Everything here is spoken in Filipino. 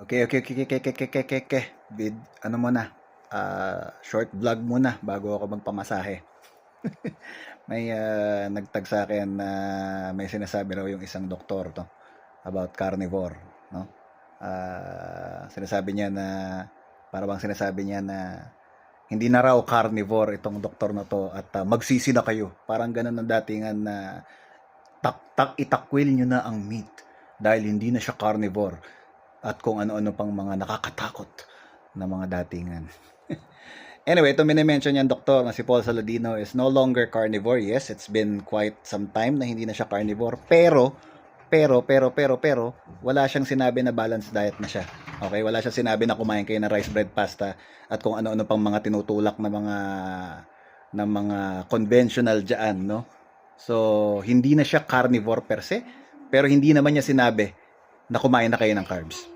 Okay, okay, okay, okay, okay, okay, okay, okay, okay. Ano muna, short vlog muna bago ako magpamasahe. May nagtag sa akin na may sinasabi raw yung isang doktor to about carnivore, no? Sinasabi niya na para bang sinasabi niya na hindi na raw carnivore itong doktor na to at magsisi na kayo. Parang ganun ang datingan na itakwil nyo na ang meat dahil hindi na siya carnivore at kung ano-ano pang mga nakakatakot na mga datingan. Anyway, ito minimension niyang doktor na si Paul Saladino is no longer carnivore. Yes, it's been quite some time na hindi na siya carnivore. Pero, wala siyang sinabi na balanced diet na siya. Okay, wala siyang sinabi na kumain kayo ng rice bread pasta at kung ano-ano pang mga tinutulak na mga conventional diyan, no? So, hindi na siya carnivore per se, pero hindi naman niya sinabi na kumain na kayo ng carbs.